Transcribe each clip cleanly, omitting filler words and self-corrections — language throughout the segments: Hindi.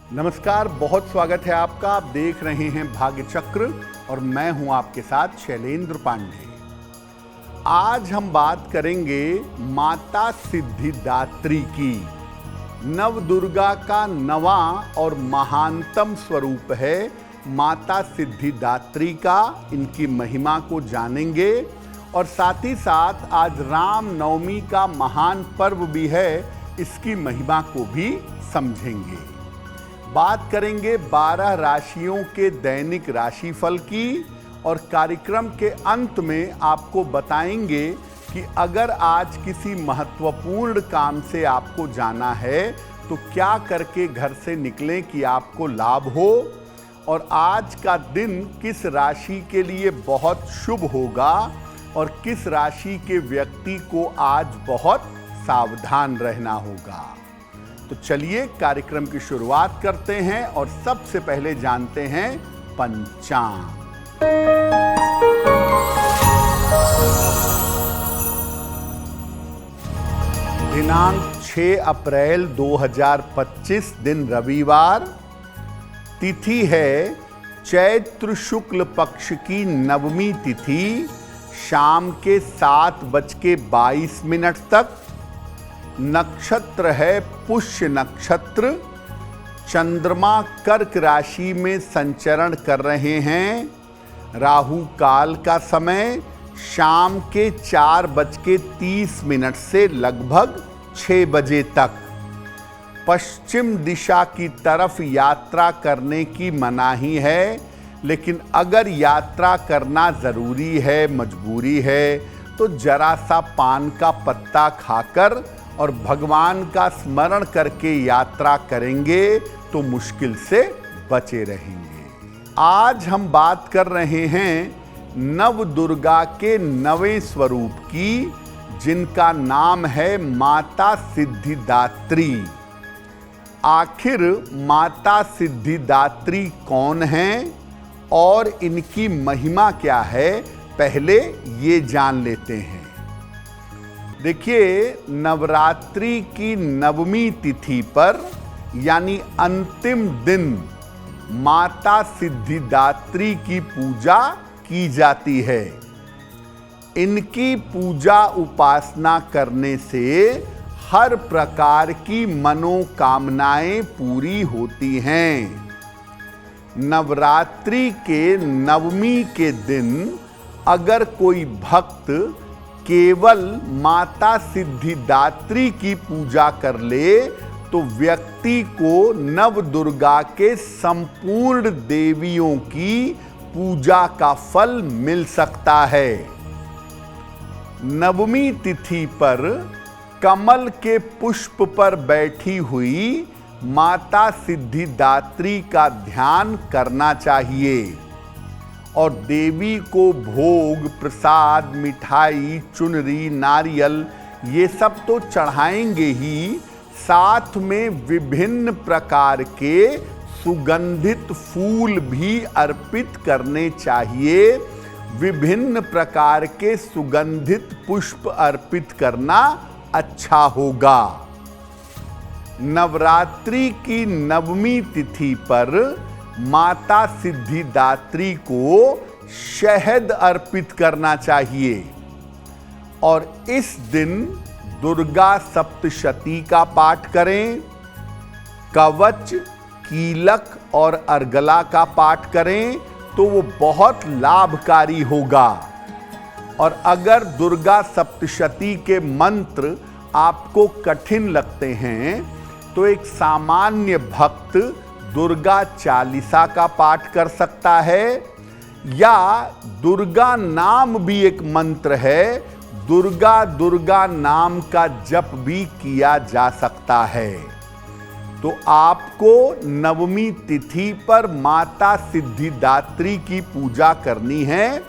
नमस्कार, बहुत स्वागत है आपका। आप देख रहे हैं भाग्य चक्र और मैं हूं आपके साथ शैलेंद्र पांडे। आज हम बात करेंगे माता सिद्धिदात्री की। नव दुर्गा का नवां और महानतम स्वरूप है माता सिद्धिदात्री का। इनकी महिमा को जानेंगे और साथ ही साथ आज राम नवमी का महान पर्व भी है, इसकी महिमा को भी समझेंगे। बात करेंगे 12 राशियों के दैनिक राशिफल की और कार्यक्रम के अंत में आपको बताएंगे कि अगर आज किसी महत्वपूर्ण काम से आपको जाना है तो क्या करके घर से निकलें कि आपको लाभ हो, और आज का दिन किस राशि के लिए बहुत शुभ होगा और किस राशि के व्यक्ति को आज बहुत सावधान रहना होगा। तो चलिए कार्यक्रम की शुरुआत करते हैं और सबसे पहले जानते हैं पंचांग। दिनांक 6 अप्रैल 2025, दिन रविवार। तिथि है चैत्र शुक्ल पक्ष की नवमी तिथि, शाम के 7:22 तक। नक्षत्र है पुष्य नक्षत्र। चंद्रमा कर्क राशि में संचरण कर रहे हैं। राहु काल का समय शाम के 4:30 से लगभग 6 बजे तक। पश्चिम दिशा की तरफ यात्रा करने की मनाही है, लेकिन अगर यात्रा करना जरूरी है, मजबूरी है, तो जरा सा पान का पत्ता खाकर और भगवान का स्मरण करके यात्रा करेंगे तो मुश्किल से बचे रहेंगे। आज हम बात कर रहे हैं नव दुर्गा के नवे स्वरूप की, जिनका नाम है माता सिद्धिदात्री। आखिर माता सिद्धिदात्री कौन हैं और इनकी महिमा क्या है, पहले ये जान लेते हैं। देखिए, नवरात्रि की नवमी तिथि पर यानी अंतिम दिन माता सिद्धिदात्री की पूजा की जाती है। इनकी पूजा उपासना करने से हर प्रकार की मनोकामनाएं पूरी होती हैं। नवरात्रि के नवमी के दिन अगर कोई भक्त केवल माता सिद्धिदात्री की पूजा कर ले तो व्यक्ति को नव दुर्गा के संपूर्ण देवियों की पूजा का फल मिल सकता है। नवमी तिथि पर कमल के पुष्प पर बैठी हुई माता सिद्धिदात्री का ध्यान करना चाहिए और देवी को भोग, प्रसाद, मिठाई, चुनरी, नारियल ये सब तो चढ़ाएंगे ही, साथ में विभिन्न प्रकार के सुगंधित फूल भी अर्पित करने चाहिए। विभिन्न प्रकार के सुगंधित पुष्प अर्पित करना अच्छा होगा। नवरात्रि की नवमी तिथि पर माता सिद्धिदात्री को शहद अर्पित करना चाहिए और इस दिन दुर्गा सप्तशती का पाठ करें। कवच, कीलक और अर्गला का पाठ करें तो वो बहुत लाभकारी होगा। और अगर दुर्गा सप्तशती के मंत्र आपको कठिन लगते हैं तो एक सामान्य भक्त दुर्गा चालीसा का पाठ कर सकता है, या दुर्गा नाम भी एक मंत्र है, दुर्गा दुर्गा नाम का जप भी किया जा सकता है। तो आपको नवमी तिथि पर माता सिद्धिदात्री की पूजा करनी है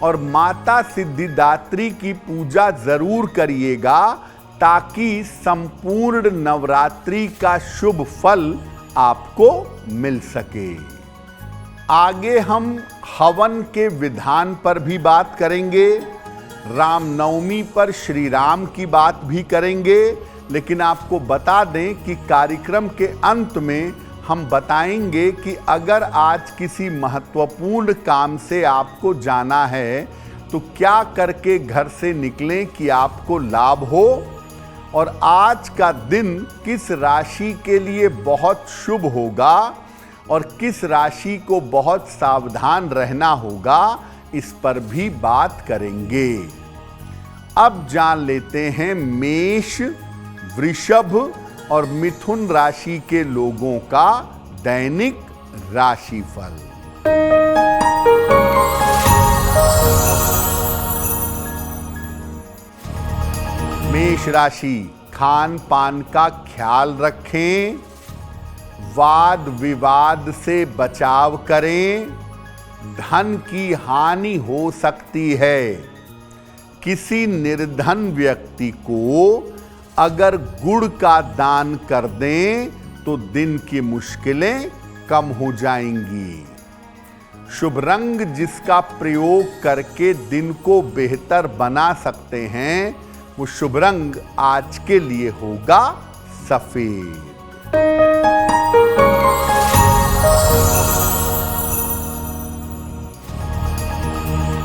और माता सिद्धिदात्री की पूजा जरूर करिएगा ताकि संपूर्ण नवरात्रि का शुभ फल आपको मिल सके। आगे हम हवन के विधान पर भी बात करेंगे। रामनवमी पर श्री राम की बात भी करेंगे, लेकिन आपको बता दें कि कार्यक्रम के अंत में हम बताएंगे कि अगर आज किसी महत्वपूर्ण काम से आपको जाना है तो क्या करके घर से निकलें कि आपको लाभ हो, और आज का दिन किस राशि के लिए बहुत शुभ होगा और किस राशि को बहुत सावधान रहना होगा, इस पर भी बात करेंगे। अब जान लेते हैं मेष, वृषभ और मिथुन राशि के लोगों का दैनिक राशिफल। मेष राशि, खान पान का ख्याल रखें, वाद विवाद से बचाव करें, धन की हानि हो सकती है। किसी निर्धन व्यक्ति को अगर गुड़ का दान कर दें तो दिन की मुश्किलें कम हो जाएंगी। शुभ रंग जिसका प्रयोग करके दिन को बेहतर बना सकते हैं, वो शुभ रंग आज के लिए होगा सफेद।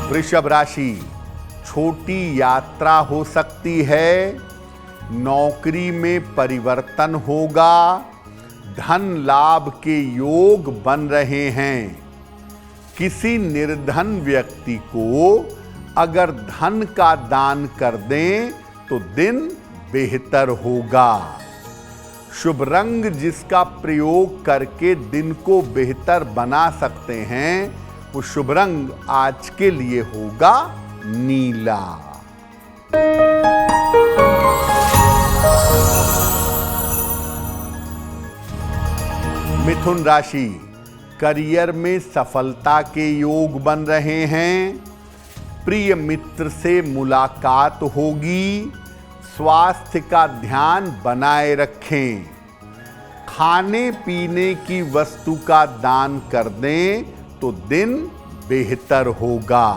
वृषभ राशि, छोटी यात्रा हो सकती है, नौकरी में परिवर्तन होगा, धन लाभ के योग बन रहे हैं। किसी निर्धन व्यक्ति को अगर धन का दान कर दें तो दिन बेहतर होगा। शुभ रंग जिसका प्रयोग करके दिन को बेहतर बना सकते हैं, वो शुभ रंग आज के लिए होगा नीला। मिथुन राशि, करियर में सफलता के योग बन रहे हैं, प्रिय मित्र से मुलाकात होगी, स्वास्थ्य का ध्यान बनाए रखें। खाने पीने की वस्तु का दान कर दें तो दिन बेहतर होगा।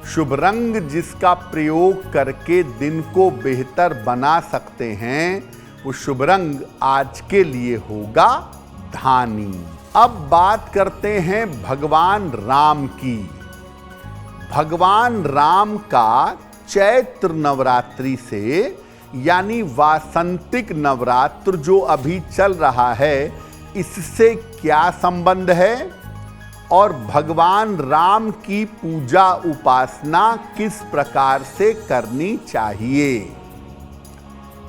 शुभ रंग जिसका प्रयोग करके दिन को बेहतर बना सकते हैं, वो शुभ रंग आज के लिए होगा धानी। अब बात करते हैं भगवान राम की। भगवान राम का चैत्र नवरात्रि से यानी वासंतिक नवरात्र जो अभी चल रहा है, इससे क्या संबंध है और भगवान राम की पूजा उपासना किस प्रकार से करनी चाहिए।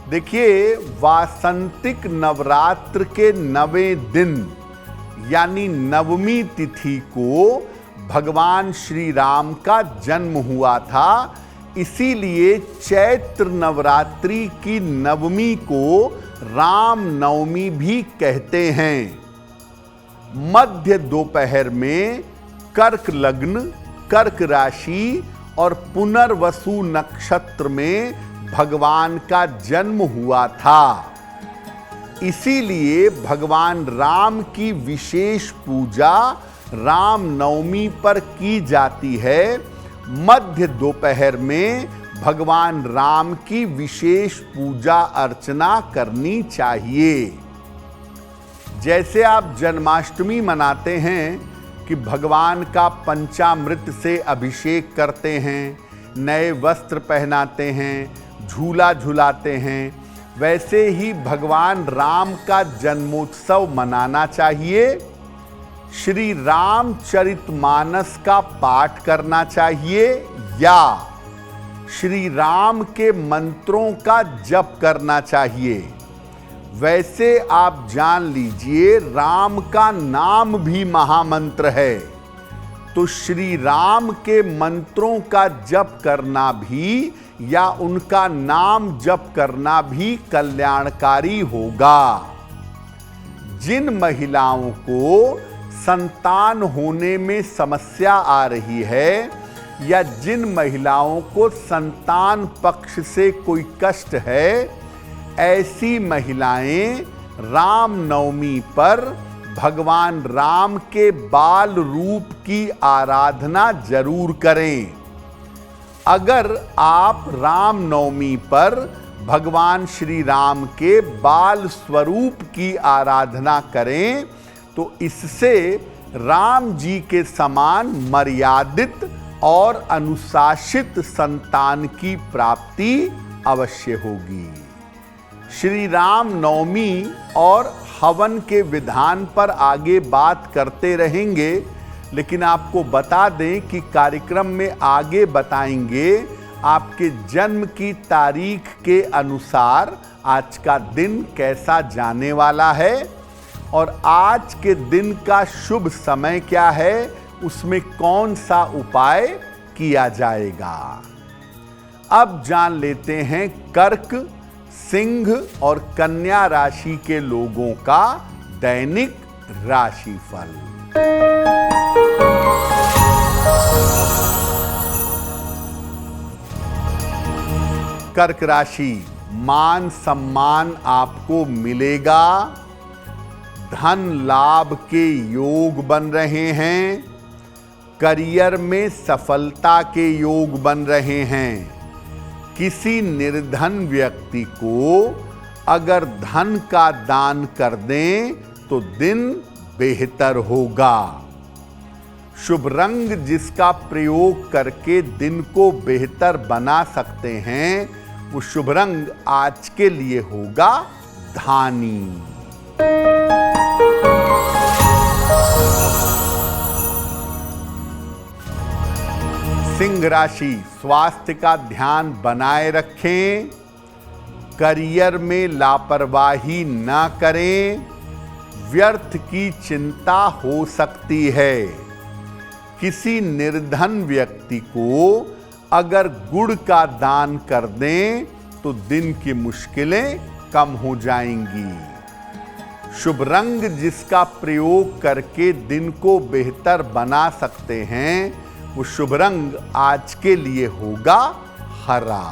देखिए, वासंतिक नवरात्र के 9वें दिन यानी नवमी तिथि को भगवान श्री राम का जन्म हुआ था, इसीलिए चैत्र नवरात्रि की नवमी को राम नवमी भी कहते हैं। मध्य दोपहर में कर्क लग्न, कर्क राशि और पुनर्वसु नक्षत्र में भगवान का जन्म हुआ था। इसीलिए भगवान राम की विशेष पूजा राम नवमी पर की जाती है। मध्य दोपहर में भगवान राम की विशेष पूजा अर्चना करनी चाहिए। जैसे आप जन्माष्टमी मनाते हैं कि भगवान का पंचामृत से अभिषेक करते हैं, नए वस्त्र पहनाते हैं, झूला झुलाते हैं, वैसे ही भगवान राम का जन्मोत्सव मनाना चाहिए। श्री रामचरितमानस का पाठ करना चाहिए या श्री राम के मंत्रों का जप करना चाहिए। वैसे आप जान लीजिए, राम का नाम भी महामंत्र है, तो श्री राम के मंत्रों का जप करना भी या उनका नाम जप करना भी कल्याणकारी होगा। जिन महिलाओं को संतान होने में समस्या आ रही है या जिन महिलाओं को संतान पक्ष से कोई कष्ट है, ऐसी महिलाएं राम नवमी पर भगवान राम के बाल रूप की आराधना जरूर करें। अगर आप राम नवमी पर भगवान श्री राम के बाल स्वरूप की आराधना करें तो इससे राम जी के समान मर्यादित और अनुशासित संतान की प्राप्ति अवश्य होगी। श्री राम नवमी और हवन के विधान पर आगे बात करते रहेंगे, लेकिन आपको बता दें कि कार्यक्रम में आगे बताएंगे आपके जन्म की तारीख के अनुसार आज का दिन कैसा जाने वाला है और आज के दिन का शुभ समय क्या है, उसमें कौन सा उपाय किया जाएगा। अब जान लेते हैं कर्क, सिंह और कन्या राशि के लोगों का दैनिक राशिफल। कर्क राशि, मान सम्मान आपको मिलेगा, धन लाभ के योग बन रहे हैं, करियर में सफलता के योग बन रहे हैं। किसी निर्धन व्यक्ति को अगर धन का दान कर दें तो दिन बेहतर होगा। शुभ रंग जिसका प्रयोग करके दिन को बेहतर बना सकते हैं, वो शुभ रंग आज के लिए होगा धानी। सिंह राशि, स्वास्थ्य का ध्यान बनाए रखें, करियर में लापरवाही न करें, व्यर्थ की चिंता हो सकती है। किसी निर्धन व्यक्ति को अगर गुड़ का दान कर दें तो दिन की मुश्किलें कम हो जाएंगी। शुभ रंग जिसका प्रयोग करके दिन को बेहतर बना सकते हैं, वो शुभ रंग आज के लिए होगा हरा।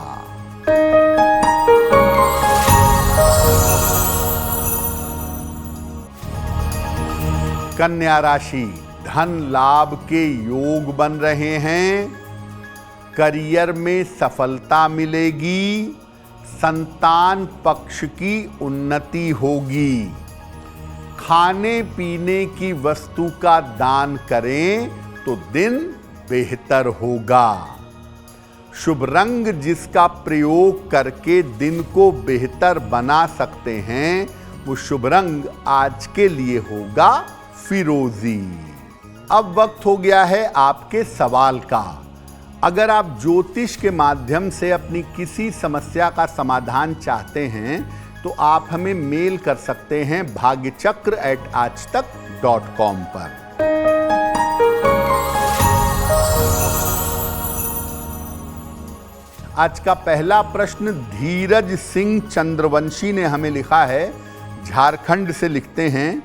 कन्या राशि, धन लाभ के योग बन रहे हैं, करियर में सफलता मिलेगी, संतान पक्ष की उन्नति होगी। खाने पीने की वस्तु का दान करें तो दिन बेहतर होगा। शुभ रंग जिसका प्रयोग करके दिन को बेहतर बना सकते हैं, वो शुभ रंग आज के लिए होगा फिरोजी। अब वक्त हो गया है आपके सवाल का। अगर आप ज्योतिष के माध्यम से अपनी किसी समस्या का समाधान चाहते हैं तो आप हमें मेल कर सकते हैं bhagyachakra@aajtak.com पर। आज का पहला प्रश्न धीरज सिंह चंद्रवंशी ने हमें लिखा है, झारखंड से लिखते हैं।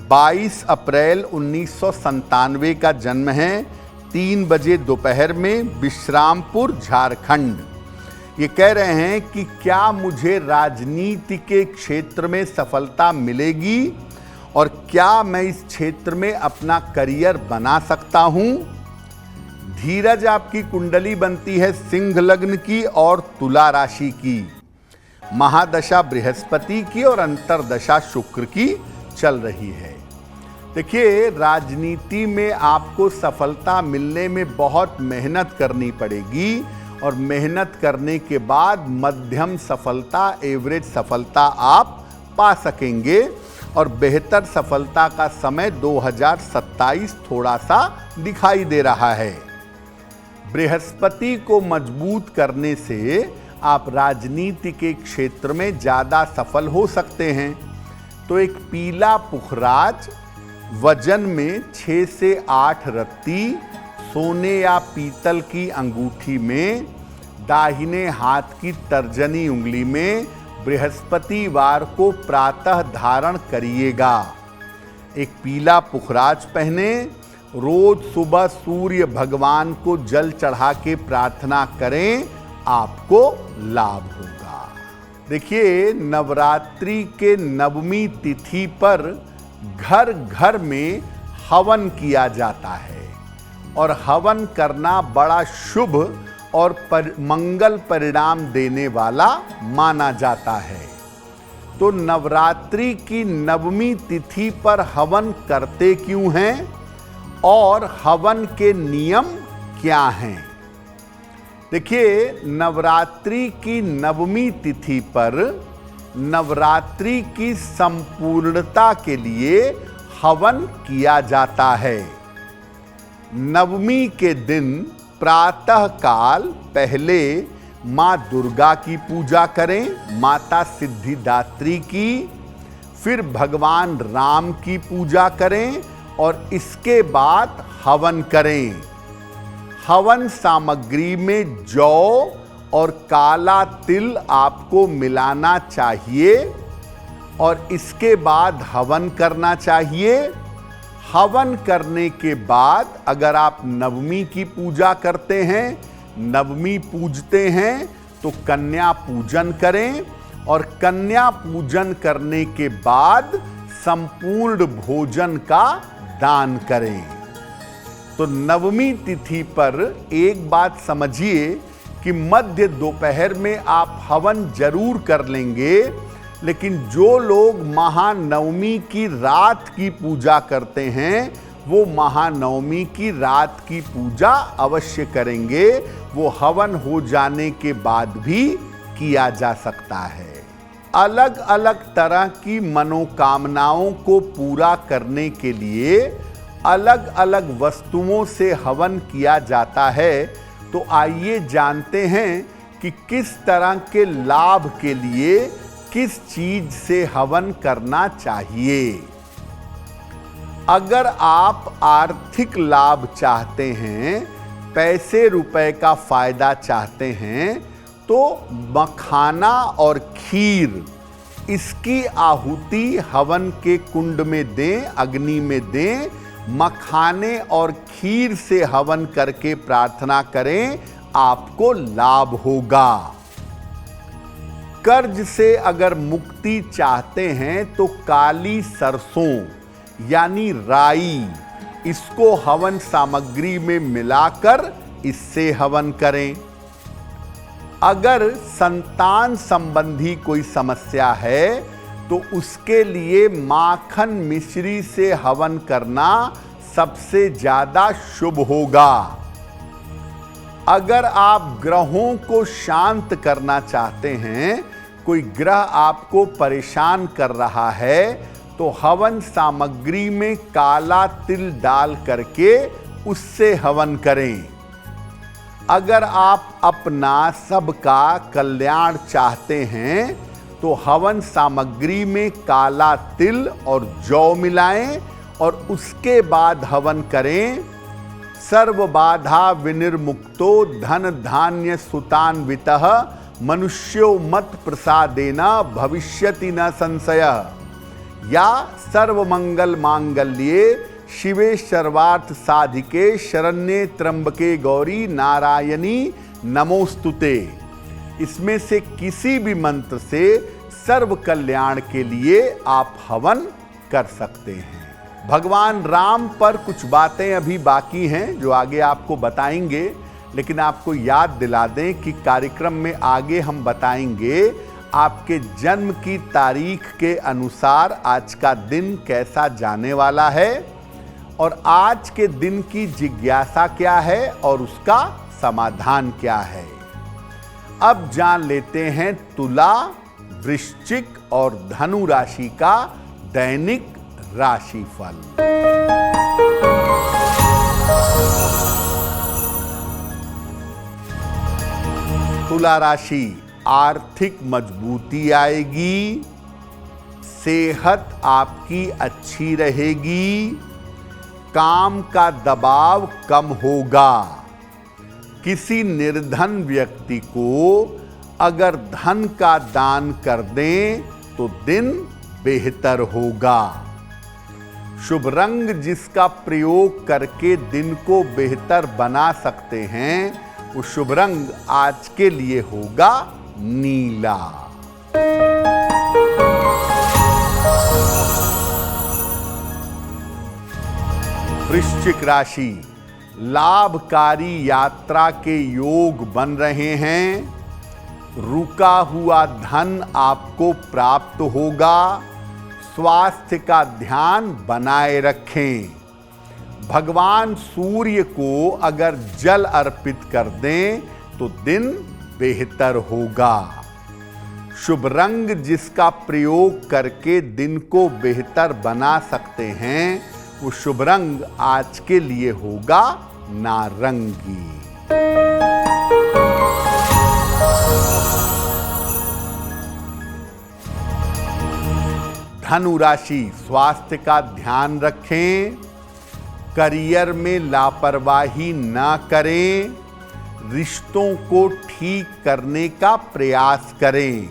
22 अप्रैल 1997 का जन्म है, 3 बजे दोपहर में, विश्रामपुर झारखंड। ये कह रहे हैं कि क्या मुझे राजनीति के क्षेत्र में सफलता मिलेगी और क्या मैं इस क्षेत्र में अपना करियर बना सकता हूं। धीरज, आपकी कुंडली बनती है सिंह लग्न की और तुला राशि की। महादशा बृहस्पति की और अंतरदशा शुक्र की चल रही है। देखिए, राजनीति में आपको सफलता मिलने में बहुत मेहनत करनी पड़ेगी और मेहनत करने के बाद मध्यम सफलता, एवरेज सफलता आप पा सकेंगे और बेहतर सफलता का समय 2027 थोड़ा सा दिखाई दे रहा है। बृहस्पति को मजबूत करने से आप राजनीति के क्षेत्र में ज़्यादा सफल हो सकते हैं। तो एक पीला पुखराज वजन में 6 से 8 रत्ती सोने या पीतल की अंगूठी में दाहिने हाथ की तर्जनी उंगली में बृहस्पतिवार को प्रातः धारण करिएगा। एक पीला पुखराज पहने, रोज सुबह सूर्य भगवान को जल चढ़ा के प्रार्थना करें, आपको लाभ होगा। देखिए, नवरात्रि के नवमी तिथि पर घर घर में हवन किया जाता है और हवन करना बड़ा शुभ और मंगल परिणाम देने वाला माना जाता है। तो नवरात्रि की नवमी तिथि पर हवन करते क्यों हैं और हवन के नियम क्या हैं? देखिए, नवरात्रि की नवमी तिथि पर नवरात्रि की संपूर्णता के लिए हवन किया जाता है। नवमी के दिन प्रातः काल पहले माँ दुर्गा की पूजा करें, माता सिद्धिदात्री की, फिर भगवान राम की पूजा करें और इसके बाद हवन करें। हवन सामग्री में जौ और काला तिल आपको मिलाना चाहिए और इसके बाद हवन करना चाहिए। हवन करने के बाद अगर आप नवमी की पूजा करते हैं, नवमी पूजते हैं, तो कन्या पूजन करें और कन्या पूजन करने के बाद संपूर्ण भोजन का दान करें। तो नवमी तिथि पर एक बात समझिए कि मध्य दोपहर में आप हवन जरूर कर लेंगे, लेकिन जो लोग महानवमी की रात की पूजा करते हैं वो महानवमी की रात की पूजा अवश्य करेंगे। वो हवन हो जाने के बाद भी किया जा सकता है। अलग अलग तरह की मनोकामनाओं को पूरा करने के लिए अलग अलग वस्तुओं से हवन किया जाता है। तो आइए जानते हैं कि किस तरह के लाभ के लिए किस चीज से हवन करना चाहिए। अगर आप आर्थिक लाभ चाहते हैं, पैसे रुपए का फायदा चाहते हैं, तो मखाना और खीर इसकी आहुति हवन के कुंड में दें, अग्नि में दें। मखाने और खीर से हवन करके प्रार्थना करें, आपको लाभ होगा। कर्ज से अगर मुक्ति चाहते हैं तो काली सरसों यानी राई, इसको हवन सामग्री में मिलाकर इससे हवन करें। अगर संतान संबंधी कोई समस्या है तो उसके लिए माखन मिश्री से हवन करना सबसे ज्यादा शुभ होगा। अगर आप ग्रहों को शांत करना चाहते हैं, कोई ग्रह आपको परेशान कर रहा है, तो हवन सामग्री में काला तिल डाल करके उससे हवन करें। अगर आप अपना सबका कल्याण चाहते हैं तो हवन सामग्री में काला तिल और जौ मिलाएं और उसके बाद हवन करें। सर्व बाधा विनिर्मुक्तो धन धान्य सुतान्वितः मनुष्यो मत प्रसादेन भविष्यति न संशय। या सर्व मंगल मांगल्ये शिवे सर्वार्थ साधिके शरण्ये त्र्यंबके गौरी नारायणी नमोस्तुते। इसमें से किसी भी मंत्र से सर्व कल्याण के लिए आप हवन कर सकते हैं। भगवान राम पर कुछ बातें अभी बाकी हैं जो आगे आपको बताएंगे, लेकिन आपको याद दिला दें कि कार्यक्रम में आगे हम बताएंगे आपके जन्म की तारीख के अनुसार आज का दिन कैसा जाने वाला है और आज के दिन की जिज्ञासा क्या है और उसका समाधान क्या है। अब जान लेते हैं तुला, वृश्चिक और धनु राशि का दैनिक राशिफल। तुला राशि, आर्थिक मजबूती आएगी, सेहत आपकी अच्छी रहेगी, काम का दबाव कम होगा। किसी निर्धन व्यक्ति को अगर धन का दान कर दें तो दिन बेहतर होगा। शुभ रंग जिसका प्रयोग करके दिन को बेहतर बना सकते हैं, वो शुभ रंग आज के लिए होगा नीला। वृश्चिक राशि, लाभकारी यात्रा के योग बन रहे हैं। रुका हुआ धन आपको प्राप्त होगा। स्वास्थ्य का ध्यान बनाए रखें। भगवान सूर्य को अगर जल अर्पित कर दें तो दिन बेहतर होगा। शुभ रंग जिसका प्रयोग करके दिन को बेहतर बना सकते हैं, वो शुभ रंग आज के लिए होगा नारंगी। धनु राशि, स्वास्थ्य का ध्यान रखें। करियर में लापरवाही ना करें। रिश्तों को ठीक करने का प्रयास करें।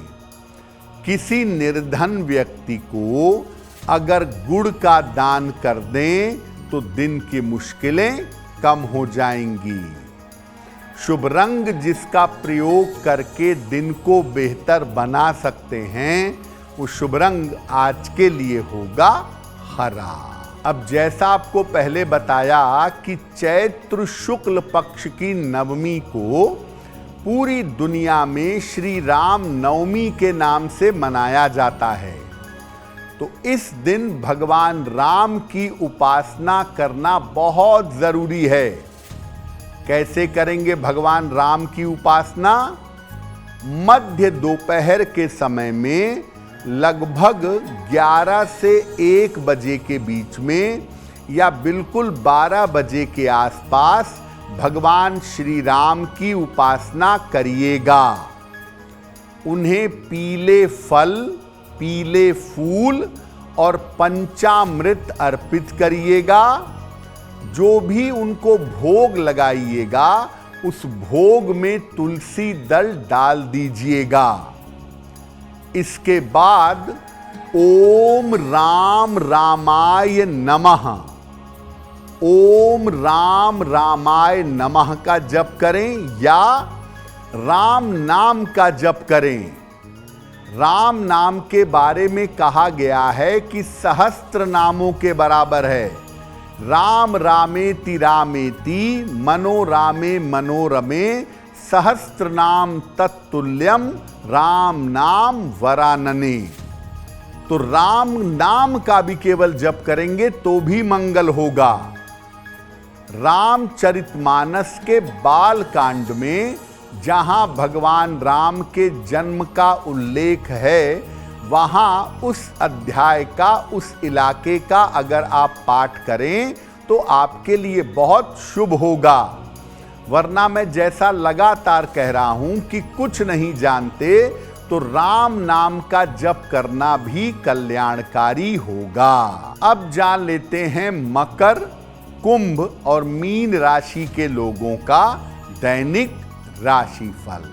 किसी निर्धन व्यक्ति को अगर गुड़ का दान कर दें तो दिन की मुश्किलें कम हो जाएंगी। शुभ रंग जिसका प्रयोग करके दिन को बेहतर बना सकते हैं, वो शुभ रंग आज के लिए होगा हरा। अब जैसा आपको पहले बताया कि चैत्र शुक्ल पक्ष की नवमी को पूरी दुनिया में श्री राम नवमी के नाम से मनाया जाता है, तो इस दिन भगवान राम की उपासना करना बहुत जरूरी है। कैसे करेंगे भगवान राम की उपासना? मध्य दोपहर के समय में लगभग 11 से 1 बजे के बीच में या बिल्कुल 12 बजे के आसपास भगवान श्री राम की उपासना करिएगा। उन्हें पीले फल, पीले फूल और पंचामृत अर्पित करिएगा। जो भी उनको भोग लगाइएगा, उस भोग में तुलसी दल डाल दीजिएगा। इसके बाद ओम राम रामाय नमः, ओम राम रामाय नमः का जप करें या राम नाम का जप करें। राम नाम के बारे में कहा गया है कि सहस्त्र नामों के बराबर है। राम रामेति रामेति मनोरामे मनोरमे सहस्त्र नाम तत्तुल्यम राम नाम वरानने। तो राम नाम का भी केवल जप करेंगे तो भी मंगल होगा। रामचरितमानस के बाल कांड में जहां भगवान राम के जन्म का उल्लेख है, वहां उस अध्याय का, उस इलाके का अगर आप पाठ करें तो आपके लिए बहुत शुभ होगा। वरना मैं जैसा लगातार कह रहा हूं कि कुछ नहीं जानते, तो राम नाम का जप करना भी कल्याणकारी होगा। अब जान लेते हैं मकर, कुंभ और मीन राशि के लोगों का दैनिक राशिफल।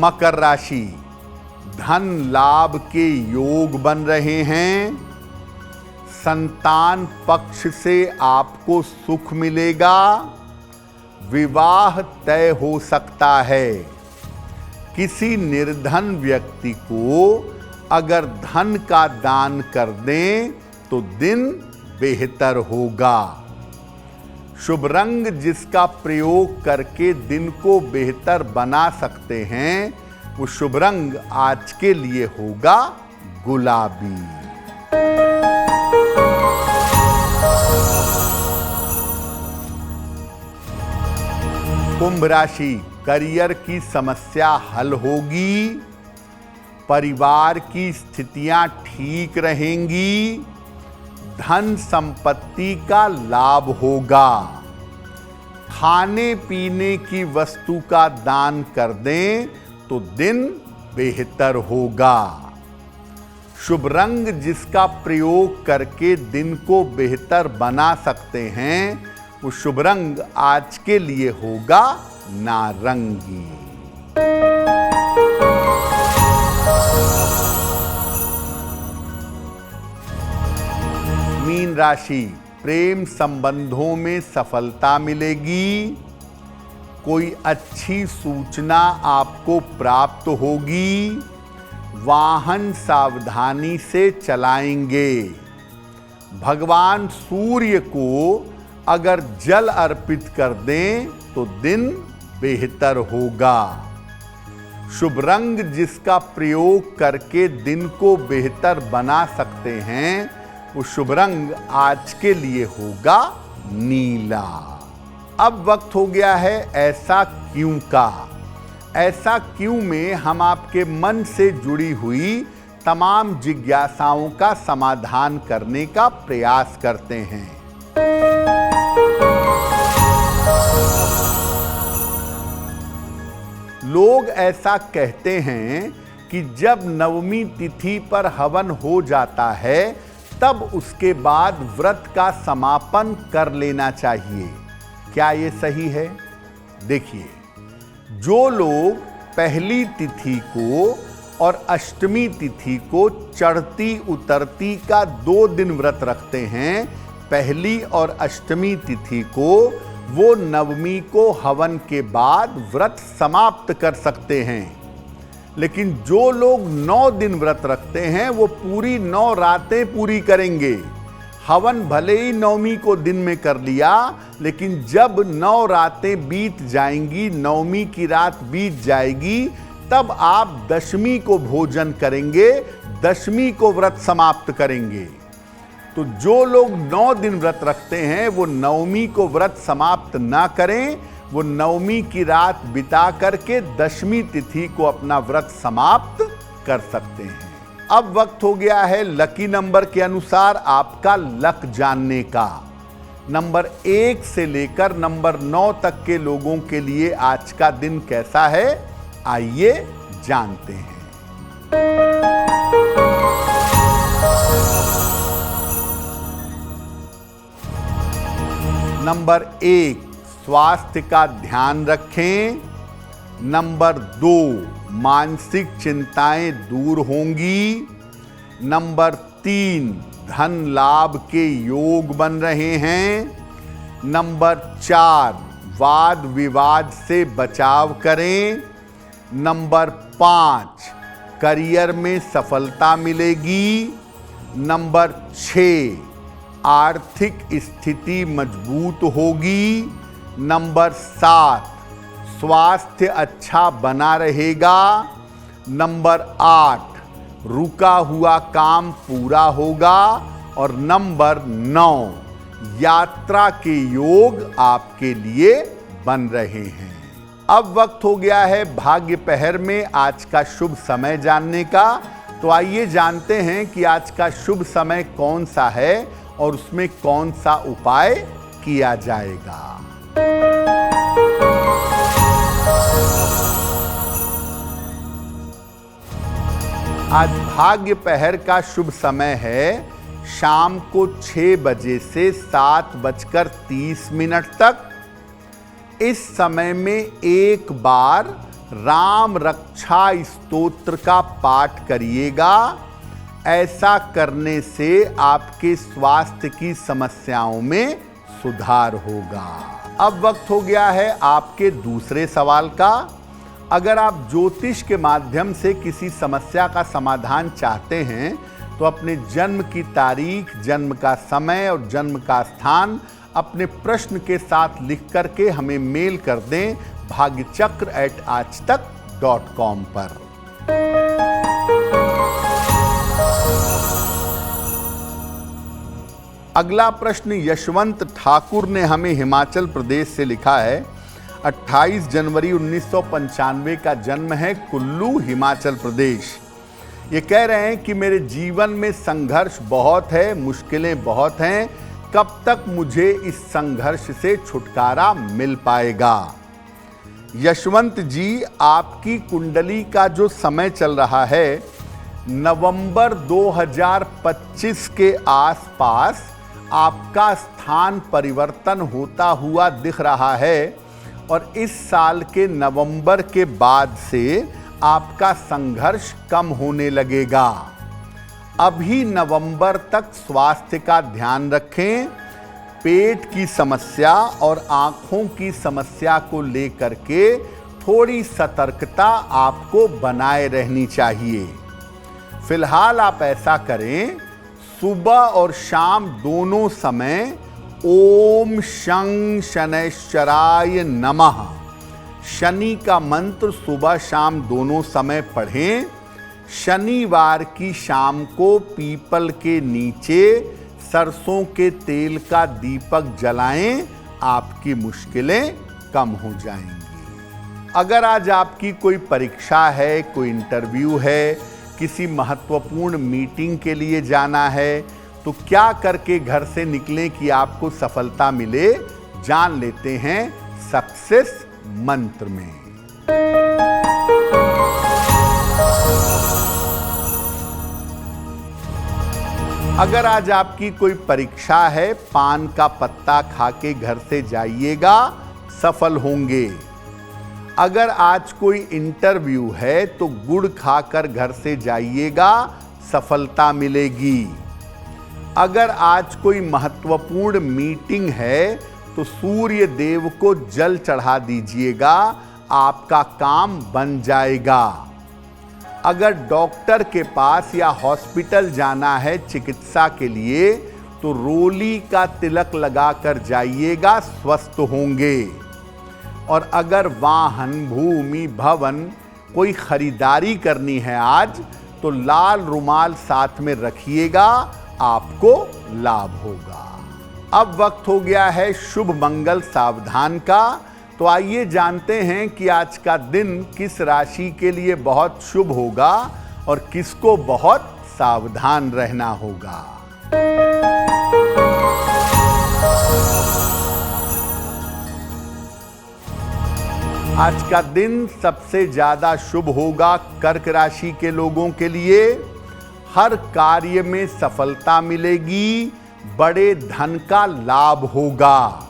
मकर राशि, धन लाभ के योग बन रहे हैं। संतान पक्ष से आपको सुख मिलेगा। विवाह तय हो सकता है। किसी निर्धन व्यक्ति को अगर धन का दान कर दें तो दिन बेहतर होगा। शुभ रंग जिसका प्रयोग करके दिन को बेहतर बना सकते हैं, वो शुभ रंग आज के लिए होगा गुलाबी। कुंभ राशि, करियर की समस्या हल होगी। परिवार की स्थितियां ठीक रहेंगी। धन संपत्ति का लाभ होगा। खाने पीने की वस्तु का दान कर दें तो दिन बेहतर होगा। शुभ रंग जिसका प्रयोग करके दिन को बेहतर बना सकते हैं, वो शुभ रंग आज के लिए होगा नारंगी। मीन राशि, प्रेम संबंधों में सफलता मिलेगी। कोई अच्छी सूचना आपको प्राप्त होगी। वाहन सावधानी से चलाएंगे। भगवान सूर्य को अगर जल अर्पित कर दें तो दिन बेहतर होगा। शुभ रंग जिसका प्रयोग करके दिन को बेहतर बना सकते हैं, वो शुभ रंग आज के लिए होगा नीला। अब वक्त हो गया है ऐसा क्यों का। ऐसा क्यों में हम आपके मन से जुड़ी हुई तमाम जिज्ञासाओं का समाधान करने का प्रयास करते हैं। लोग ऐसा कहते हैं कि जब नवमी तिथि पर हवन हो जाता है तब उसके बाद व्रत का समापन कर लेना चाहिए। क्या ये सही है? देखिए, जो लोग पहली तिथि को और अष्टमी तिथि को चढ़ती उतरती का 2 दिन व्रत रखते हैं, पहली और अष्टमी तिथि को, वो नवमी को हवन के बाद व्रत समाप्त कर सकते हैं। लेकिन जो लोग 9 दिन व्रत रखते हैं वो पूरी 9 रातें पूरी करेंगे। हवन भले ही नवमी को दिन में कर लिया, लेकिन जब 9 रातें बीत जाएंगी, नवमी की रात बीत जाएगी, तब आप दशमी को भोजन करेंगे, दशमी को व्रत समाप्त करेंगे। तो जो लोग 9 दिन व्रत रखते हैं वो नवमी को व्रत समाप्त ना करें, वो नवमी की रात बिता करके दशमी तिथि को अपना व्रत समाप्त कर सकते हैं। अब वक्त हो गया है लकी नंबर के अनुसार आपका लक जानने का। नंबर 1 से लेकर नंबर 9 तक के लोगों के लिए आज का दिन कैसा है, आइए जानते हैं। नंबर 1, स्वास्थ्य का ध्यान रखें। नंबर 2, मानसिक चिंताएं दूर होंगी। नंबर 3, धन लाभ के योग बन रहे हैं। नंबर 4, वाद विवाद से बचाव करें। नंबर 5, करियर में सफलता मिलेगी। नंबर 6, आर्थिक स्थिति मजबूत होगी। नंबर 7, स्वास्थ्य अच्छा बना रहेगा। नंबर 8, रुका हुआ काम पूरा होगा। और नंबर 9, यात्रा के योग आपके लिए बन रहे हैं। अब वक्त हो गया है भाग्य पहर में आज का शुभ समय जानने का। तो आइए जानते हैं कि आज का शुभ समय कौन सा है और उसमें कौन सा उपाय किया जाएगा। आज भाग्य पहर का शुभ समय है शाम को 6 बजे से 7:30 तक। इस समय में एक बार राम रक्षा स्तोत्र का पाठ करिएगा। ऐसा करने से आपके स्वास्थ्य की समस्याओं में सुधार होगा। अब वक्त हो गया है आपके दूसरे सवाल का। अगर आप ज्योतिष के माध्यम से किसी समस्या का समाधान चाहते हैं तो अपने जन्म की तारीख, जन्म का समय और जन्म का स्थान अपने प्रश्न के साथ लिख करके हमें मेल कर दें bhagyachakra@aajtak.com पर। अगला प्रश्न यशवंत ठाकुर ने हमें हिमाचल प्रदेश से लिखा है। 28 जनवरी 1995 का जन्म है, कुल्लू, हिमाचल प्रदेश। ये कह रहे हैं कि मेरे जीवन में संघर्ष बहुत है, मुश्किलें बहुत हैं, कब तक मुझे इस संघर्ष से छुटकारा मिल पाएगा। यशवंत जी, आपकी कुंडली का जो समय चल रहा है, नवंबर 2025 के आसपास आपका स्थान परिवर्तन होता हुआ दिख रहा है और इस साल के नवंबर के बाद से आपका संघर्ष कम होने लगेगा। अभी नवंबर तक स्वास्थ्य का ध्यान रखें। पेट की समस्या और आंखों की समस्या को लेकर के थोड़ी सतर्कता आपको बनाए रहनी चाहिए। फिलहाल आप ऐसा करें, सुबह और शाम दोनों समय ओम शं शनैश्चराय नमः शनि का मंत्र सुबह शाम दोनों समय पढ़ें। शनिवार की शाम को पीपल के नीचे सरसों के तेल का दीपक जलाएं, आपकी मुश्किलें कम हो जाएंगी। अगर आज आपकी कोई परीक्षा है, कोई इंटरव्यू है, किसी महत्वपूर्ण मीटिंग के लिए जाना है, तो क्या करके घर से निकलें कि आपको सफलता मिले, जान लेते हैं सक्सेस मंत्र में। अगर आज आपकी कोई परीक्षा है, पान का पत्ता खा के घर से जाइएगा, सफल होंगे। अगर आज कोई इंटरव्यू है तो गुड़ खाकर घर से जाइएगा, सफलता मिलेगी। अगर आज कोई महत्वपूर्ण मीटिंग है तो सूर्य देव को जल चढ़ा दीजिएगा, आपका काम बन जाएगा। अगर डॉक्टर के पास या हॉस्पिटल जाना है चिकित्सा के लिए तो रोली का तिलक लगाकर जाइएगा, स्वस्थ होंगे। और अगर वाहन, भूमि, भवन कोई खरीदारी करनी है आज, तो लाल रुमाल साथ में रखिएगा, आपको लाभ होगा। अब वक्त हो गया है शुभ मंगल सावधान का। तो आइए जानते हैं कि आज का दिन किस राशि के लिए बहुत शुभ होगा और किसको बहुत सावधान रहना होगा। आज का दिन सबसे ज्यादा शुभ होगा कर्क राशि के लोगों के लिए। हर कार्य में सफलता मिलेगी, बड़े धन का लाभ होगा।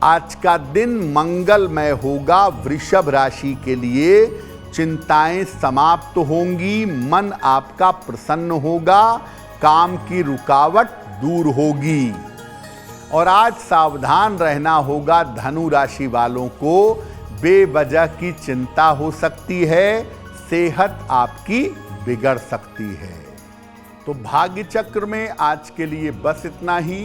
आज का दिन मंगलमय होगा वृषभ राशि के लिए। चिंताएं समाप्त होंगी, मन आपका प्रसन्न होगा, काम की रुकावट दूर होगी। और आज सावधान रहना होगा धनु राशि वालों को, बेवजह की चिंता हो सकती है, सेहत आपकी बिगड़ सकती है। तो भाग्य चक्र में आज के लिए बस इतना ही।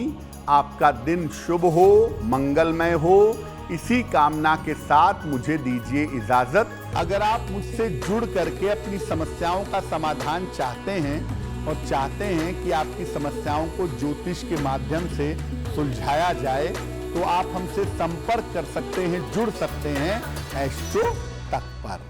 आपका दिन शुभ हो, मंगलमय हो, इसी कामना के साथ मुझे दीजिए इजाजत। अगर आप मुझसे जुड़ करके अपनी समस्याओं का समाधान चाहते हैं और चाहते हैं कि आपकी समस्याओं को ज्योतिष के माध्यम से सुलझाया जाए, तो आप हमसे संपर्क कर सकते हैं, जुड़ सकते हैं एस्ट्रो तक पर।